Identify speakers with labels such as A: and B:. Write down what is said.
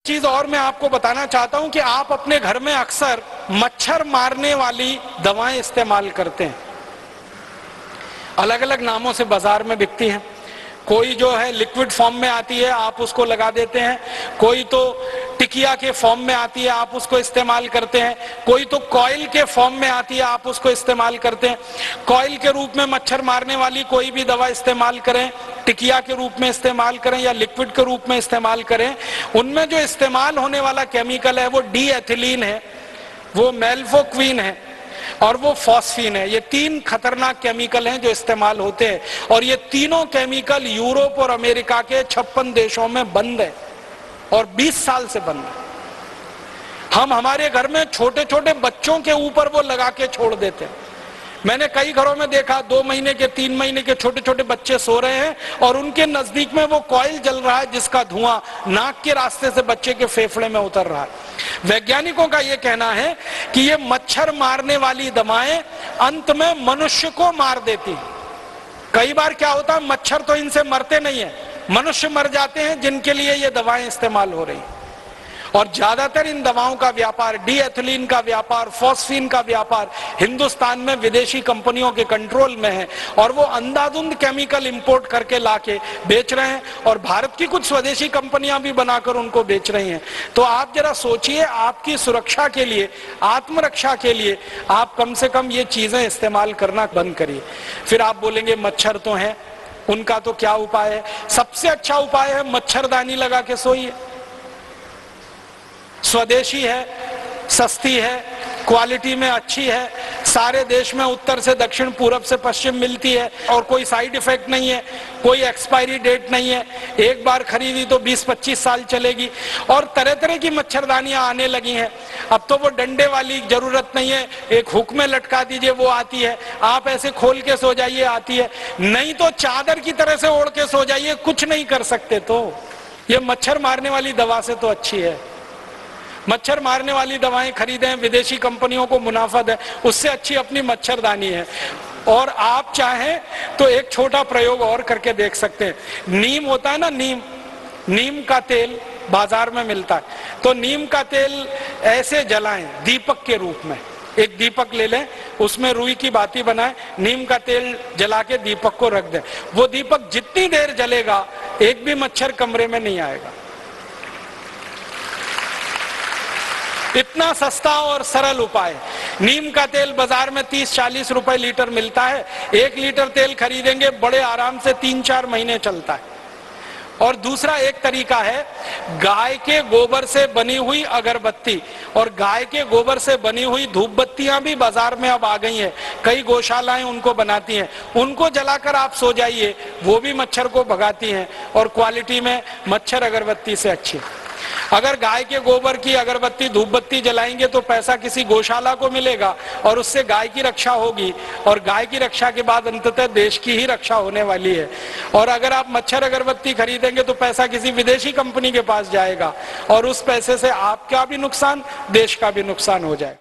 A: चीज और मैं आपको बताना चाहता हूं कि आप अपने घर में अक्सर मच्छर मारने वाली दवाएं इस्तेमाल करते हैं। अलग अलग नामों से बाजार में बिकती हैं। कोई जो है लिक्विड फॉर्म में आती है, आप उसको लगा देते हैं। कोई तो टिकिया के फॉर्म में आती है, आप उसको इस्तेमाल करते हैं। कोई तो कॉइल के फॉर्म में आती है, आप उसको इस्तेमाल करते हैं। कॉइल के रूप में मच्छर मारने वाली कोई भी दवा इस्तेमाल करें, टिकिया के रूप में इस्तेमाल करें या लिक्विड के रूप में इस्तेमाल करें, उनमें जो इस्तेमाल होने वाला केमिकल है वो डी एथिलीन है, वो मेल्फोक्विन है और वो फॉस्फीन है। ये तीन खतरनाक केमिकल हैं जो इस्तेमाल होते हैं और ये तीनों केमिकल यूरोप और अमेरिका के 56 देशों में बंद है और 20 साल से बंद है। हम हमारे घर में छोटे छोटे बच्चों के ऊपर वो लगा के छोड़ देते हैं। मैंने कई घरों में देखा 2 महीने के 3 महीने के छोटे छोटे बच्चे सो रहे हैं और उनके नजदीक में वो कॉइल जल रहा है जिसका धुआं नाक के रास्ते से बच्चे के फेफड़े में उतर रहा है। वैज्ञानिकों का यह कहना है कि ये मच्छर मारने वाली दवाएं अंत में मनुष्य को मार देती हैं। कई बार क्या होता है, मच्छर तो इनसे मरते नहीं है, मनुष्य मर जाते हैं जिनके लिए ये दवाएं इस्तेमाल हो रही हैं। और ज्यादातर इन दवाओं का व्यापार, डी एथिलीन का व्यापार, फॉस्फीन का व्यापार हिंदुस्तान में विदेशी कंपनियों के कंट्रोल में है और वो अंधाधुंध केमिकल इंपोर्ट करके लाके बेच रहे हैं और भारत की कुछ स्वदेशी कंपनियां भी बनाकर उनको बेच रही हैं। तो आप जरा सोचिए, आपकी सुरक्षा के लिए, आत्मरक्षा के लिए आप कम से कम ये चीजें इस्तेमाल करना बंद करिए। फिर आप बोलेंगे मच्छर तो हैं, उनका तो क्या उपाय है? सबसे अच्छा उपाय है मच्छरदानी लगा के सोइए। स्वदेशी है, सस्ती है, क्वालिटी में अच्छी है, सारे देश में उत्तर से दक्षिण पूरब से पश्चिम मिलती है और कोई साइड इफेक्ट नहीं है, कोई एक्सपायरी डेट नहीं है। एक बार खरीदी तो 20-25 साल चलेगी और तरह तरह की मच्छरदानियां आने लगी हैं। अब तो वो डंडे वाली जरूरत नहीं है, एक हुक में लटका दीजिए वो आती है, आप ऐसे खोल के सो जाइए आती है, नहीं तो चादर की तरह से ओढ़ के सो जाइए, कुछ नहीं कर सकते। तो ये मच्छर मारने वाली दवा से तो अच्छी है। मच्छर मारने वाली दवाएं खरीदें, विदेशी कंपनियों को मुनाफा दें, उससे अच्छी अपनी मच्छरदानी है। और आप चाहें तो एक छोटा प्रयोग और करके देख सकते हैं। नीम होता है ना, नीम का तेल बाजार में मिलता है, तो नीम का तेल ऐसे जलाएं दीपक के रूप में। एक दीपक ले लें, उसमें रुई की बाती बनाएं, नीम का तेल जला के दीपक को रख दें। वो दीपक जितनी देर जलेगा एक भी मच्छर कमरे में नहीं आएगा। इतना सस्ता और सरल उपाय। नीम का तेल बाजार में 30-40 रुपए लीटर मिलता है। 1 लीटर तेल खरीदेंगे, बड़े आराम से 3-4 महीने चलता है। और दूसरा एक तरीका है, गाय के गोबर से बनी हुई अगरबत्ती और गाय के गोबर से बनी हुई धूप बत्तियां भी बाजार में अब आ गई हैं। कई गौशालाएं उनको बनाती हैं, उनको जलाकर आप सो जाइए, वो भी मच्छर को भगाती हैं और क्वालिटी में मच्छर अगरबत्ती से अच्छी। अगर गाय के गोबर की अगरबत्ती धूप बत्ती जलाएंगे तो पैसा किसी गौशाला को मिलेगा और उससे गाय की रक्षा होगी और गाय की रक्षा के बाद अंततः देश की ही रक्षा होने वाली है। और अगर आप मच्छर अगरबत्ती खरीदेंगे तो पैसा किसी विदेशी कंपनी के पास जाएगा और उस पैसे से आपका भी नुकसान, देश का भी नुकसान हो जाए।